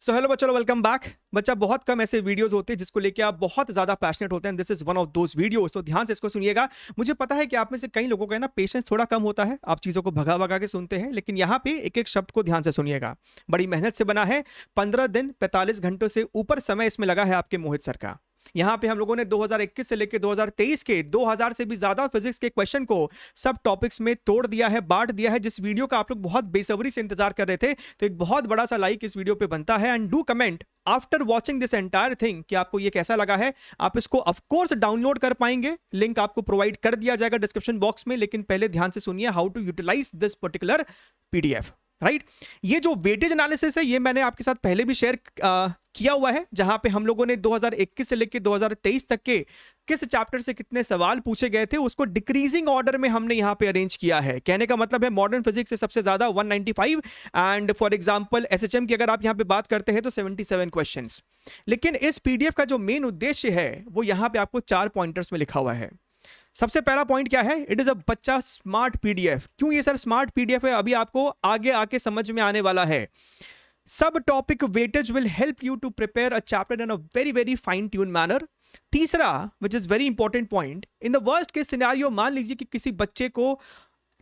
So hello बच्चों, welcome back. बच्चा, बहुत कम ऐसे वीडियोस होते हैं जिसको लेके आप बहुत ज्यादा पैशनेट होते हैं। This is one of those videos. तो ध्यान से इसको सुनिएगा। मुझे पता है कि आप में से कई लोगों का ना पेशेंस थोड़ा कम होता है, आप चीजों को भगा भगा के सुनते हैं, लेकिन यहाँ पे एक एक शब्द को ध्यान से सुनिएगा। बड़ी मेहनत से बना है। 15 दिन 45 घंटों से ऊपर समय इसमें लगा है आपके मोहित सर का। यहाँ पे हम लोगों ने 2021 से लेकर 2023 के 2000 से भी ज्यादा फिजिक्स के क्वेश्चन को सब टॉपिक्स में तोड़ दिया है, बांट दिया है। जिस वीडियो का आप लोग बहुत बेसब्री से इंतजार कर रहे थे, तो एक बहुत बड़ा सा लाइक इस वीडियो पे बनता है। And do comment after watching this entire thing कि आपको ये कैसा लगा है। आप इसको ऑफ कोर्स डाउनलोड कर पाएंगे, लिंक आपको प्रोवाइड कर दिया जाएगा डिस्क्रिप्शन बॉक्स में। लेकिन पहले ध्यान से सुनिए how to utilise this particular PDF, right. ये जो वेटेज एनालिसिस है ये मैंने आपके साथ पहले भी शेयर किया हुआ है, जहां पे हम लोगों ने 2021 से लेकर 2023 तक के किस चैप्टर से कितने सवाल पूछे गए थे उसको डिक्रीजिंग ऑर्डर में हमने यहां पे अरेंज किया है। कहने का मतलब है मॉडर्न फिजिक्स से सबसे ज्यादा 195 एंड फॉर एग्जांपल एसएचएम की अगर आप यहां पे बात करते हैं तो 77 क्वेश्चंस। लेकिन इस पीडीएफ का जो मेन उद्देश्य है वो यहां पे आपको 4 पॉइंटर्स में लिखा हुआ है। सबसे पहला पॉइंट क्या है? इट इज अ बच्चा स्मार्ट पीडीएफ। क्यों ये सर स्मार्ट पीडीएफ है, अभी आपको आगे आके समझ में आने वाला है। सब topic weightage will help you to prepare a chapter in a very very fine tune manner. तीसरा, which is very important point, in the worst case scenario, मान लीजिए कि किसी बच्चे को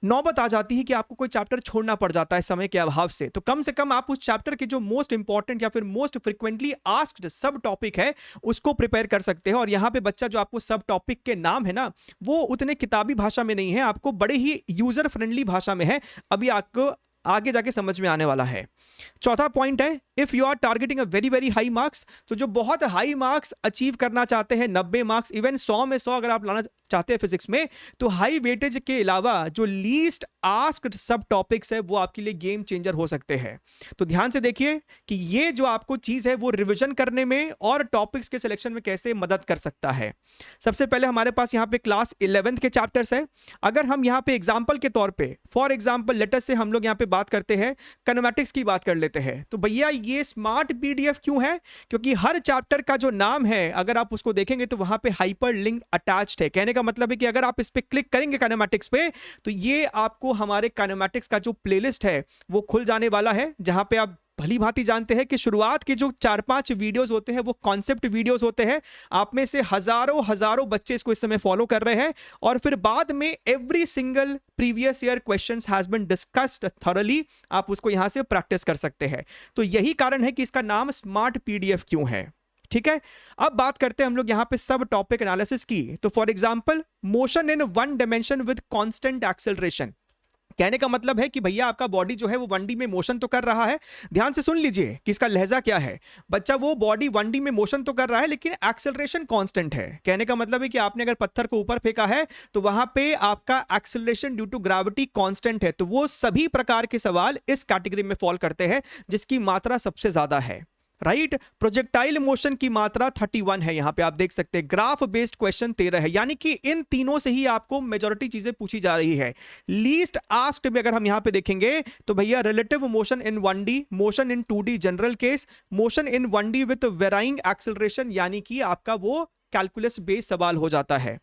नौबत आ जाती है कि आपको कोई चैप्टर छोड़ना पड़ जाता है समय के अभाव से तो कम आप उस चैप्टर के जो मोस्ट इंपॉर्टेंट या फिर मोस्ट फ्रिक्वेंटली आस्क्ड सब टॉपिक है उसको प्रिपेयर कर सकते हैं। और यहां पे बच्चा जो आपको सब टॉपिक के नाम है ना, वो उतने किताबी भाषा में नहीं है, आपको बड़े ही यूजर फ्रेंडली भाषा में है। अभी आपको आगे जाके समझ में आने वाला है। चौथा पॉइंट है, if you are targeting a very very high marks, तो जो बहुत हाई मार्क्स अचीव करना चाहते हैं, 90 मार्क्स, इवन 100 में 100 अगर आप लाना चाहते हैं फिजिक्स में, तो हाई वेटेज के अलावा जो लीस्ट आस्क्ड सब टॉपिक्स है वो आपके लिए गेम चेंजर हो सकते हैं। तो ध्यान से देखिए कि ये जो आपको चीज है वो रिवीजन करने में और टॉपिक्स के सिलेक्शन में कैसे मदद कर सकता है। सबसे पहले हमारे पास यहाँ पे क्लास 11th के चैप्टर्स है। अगर हम यहाँ पे एग्जाम्पल के तौर पे, फॉर एग्जाम्पल लेटेस्ट से हम लोग यहाँ पे बात करते हैं, काइनेमैटिक्स की बात कर लेते हैं, तो भैया ये स्मार्ट पीडीएफ क्यों है? क्योंकि हर चैप्टर का जो नाम है अगर आप उसको देखेंगे तो वहां पे हाइपर लिंक अटैच्ड है। कहने का मतलब है कि अगर आप इस पे क्लिक करेंगे काइनेमैटिक्स पे, तो ये आपको हमारे काइनेमैटिक्स का जो प्लेलिस्ट है वो खुल जाने वाला है, जहां पे आप भली भांति जानते हैं कि शुरुआत के जो 4-5 वीडियोस होते हैं वो कॉन्सेप्ट वीडियोस होते हैं। आप में से हजारों बच्चे इसको इस समय फॉलो कर रहे हैं, और फिर बाद में every single previous year questions has been discussed thoroughly, आप उसको यहां से प्रैक्टिस कर सकते हैं। तो यही कारण है कि इसका नाम स्मार्ट पीडीएफ क्यों है। ठीक है, अब बात करते हैं हम लोग यहां पे सब टॉपिक एनालिसिस की। तो for example motion in 1 dimension with constant acceleration. कहने का मतलब है कि भैया आपका बॉडी जो है वो 1D में मोशन तो कर रहा है। ध्यान से सुन लीजिए कि इसका लहजा क्या है। बच्चा वो बॉडी 1D में मोशन तो कर रहा है लेकिन एक्सेलरेशन कांस्टेंट है। कहने का मतलब है कि आपने अगर पत्थर को ऊपर फेंका है तो वहां पे आपका acceleration due to gravity constant है। तो वो सभी प्रकार के सवाल इस कैटेगरी में फॉल करते हैं जिसकी मात्रा सबसे ज्यादा है, राइट। प्रोजेक्टाइल मोशन की मात्रा 31 है, यहां पे आप देख सकते हैं। ग्राफ बेस्ड क्वेश्चन 13 है, यानी कि इन तीनों से ही आपको मेजॉरिटी चीजें पूछी जा रही है। लीस्ट आस्क्ड में अगर हम यहां पे देखेंगे तो भैया relative motion in 1D, motion in 2D general case, motion in 1D with varying acceleration, यानी कि आपका वो कैलकुलस बेस्ड सवाल हो जाता है।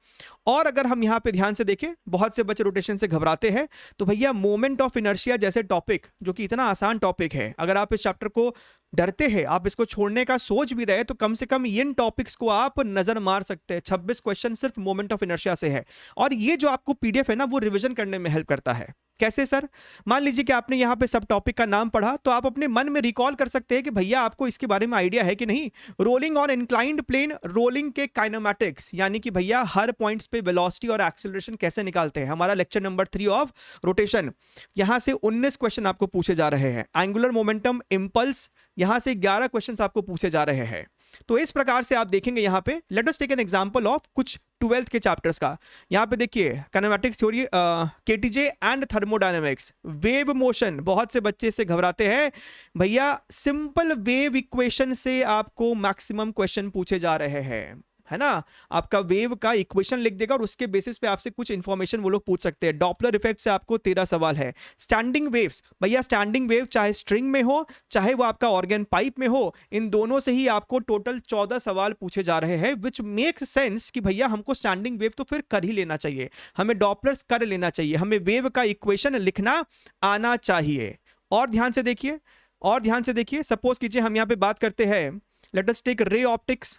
और अगर हम यहां पे ध्यान से देखें, बहुत से बच्चे रोटेशन से घबराते हैं, तो भैया मोमेंट ऑफ इनर्शिया जैसे टॉपिक, जो कि इतना आसान टॉपिक है, अगर आप इस चैप्टर को डरते हैं, आप इसको छोड़ने का सोच भी रहे, तो कम से कम इन टॉपिक्स को आप नजर मार सकते हैं। 26 क्वेश्चन सिर्फ मोमेंट ऑफ इनर्शिया से है, और ये जो आपको पीडीएफ है ना वो रिवीजन करने में हेल्प करता है। कैसे सर? मान लीजिए कि आपने यहां पे सब टॉपिक का नाम पढ़ा, तो आप अपने मन में रिकॉल कर सकते हैं कि भैया आपको इसके बारे में आइडिया है कि नहीं। Rolling on inclined plane, rolling के काइनेमैटिक्स, यानी कि भैया हर पॉइंट्स पे वेलोसिटी और एक्सेलरेशन कैसे निकालते हैं, हमारा लेक्चर नंबर 3 ऑफ रोटेशन। यहां से 19 क्वेश्चन आपको पूछे जा रहे हैं। एंगुलर मोमेंटम, इंपल्स, यहां से 11 क्वेश्चन आपको पूछे जा रहे हैं। तो इस प्रकार से आप देखेंगे यहां पे, let us take an example of कुछ 12th के चैप्टर्स का। यहां पे देखिए kinematics theory, KTG and thermodynamics, wave motion, बहुत से बच्चे से घबराते हैं भैया। सिंपल वेव इक्वेशन से आपको मैक्सिमम क्वेश्चन पूछे जा रहे हैं, है ना। आपका वेव का इक्वेशन लिख देगा और उसके बेसिस पे आपसे कुछ इंफॉर्मेशन वो लोग पूछ सकते हैं। डॉपलर इफेक्ट से आपको 13 सवाल है। स्टैंडिंग वेव्स, भैया स्टैंडिंग वेव चाहे स्ट्रिंग में हो चाहे वो आपका ऑर्गन पाइप में हो, इन दोनों से ही आपको टोटल 14 सवाल पूछे जा रहे हैं, विच मेक्स सेंस कि भैया हमको स्टैंडिंग वेव तो फिर कर ही लेना चाहिए, हमें डॉपलर्स कर लेना चाहिए, हमें वेव का इक्वेशन लिखना आना चाहिए। और ध्यान से देखिए और ध्यान से देखिए, सपोज कीजिए हम यहाँ पे बात करते हैं, let us take ray optics.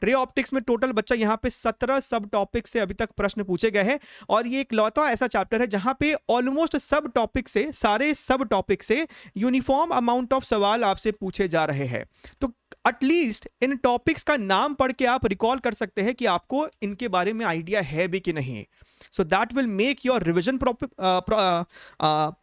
Ray optics में टोटल बच्चा यहाँ पे 17 सब टॉपिक से अभी तक प्रश्न पूछे गए हैं, और ये एक लौता ऐसा चैप्टर है जहां पे ऑलमोस्ट सब टॉपिक से, सारे सब टॉपिक से यूनिफॉर्म अमाउंट ऑफ सवाल आपसे पूछे जा रहे हैं। तो एटलीस्ट इन टॉपिक्स का नाम पढ़ के आप रिकॉल कर सकते हैं कि आपको इनके बारे में आइडिया है भी कि नहीं। So that will make your revision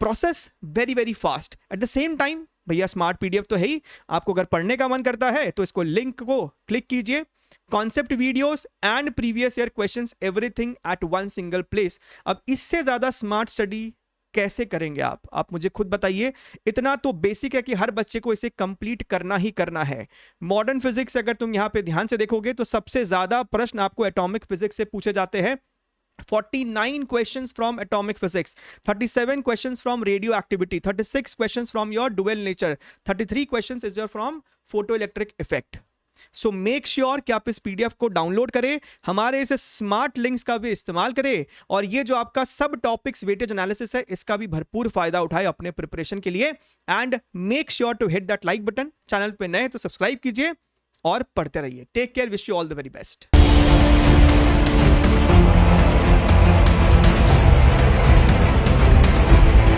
process very very fast. At the same time भैया स्मार्ट पीडीएफ तो है ही, आपको अगर पढ़ने का मन करता है तो इसको लिंक को क्लिक कीजिए, concept videos and previous year questions, everything at one single place. अब इससे ज्यादा स्मार्ट स्टडी कैसे करेंगे आप मुझे खुद बताइए। इतना तो बेसिक है कि हर बच्चे को इसे कंप्लीट करना ही करना है। मॉडर्न फिजिक्स अगर तुम यहां पे ध्यान से देखोगे तो सबसे ज्यादा प्रश्न आपको एटॉमिक फिजिक्स से पूछे जाते हैं। 49 questions from atomic physics, 37 questions from radioactivity, 36 questions from your dual nature, 33 questions is your from photoelectric effect. So make sure कि आप इस पीडीएफ को डाउनलोड करें, हमारे इस स्मार्ट लिंक्स का भी इस्तेमाल करें, और ये जो आपका सब टॉपिक्स वेटेज एनालिसिस है इसका भी भरपूर फायदा उठाए अपने प्रिपरेशन के लिए। And make sure to hit that like button. Channel पे नए तो सब्सक्राइब कीजिए और पढ़ते रहिए। Take care, wish you all the very best.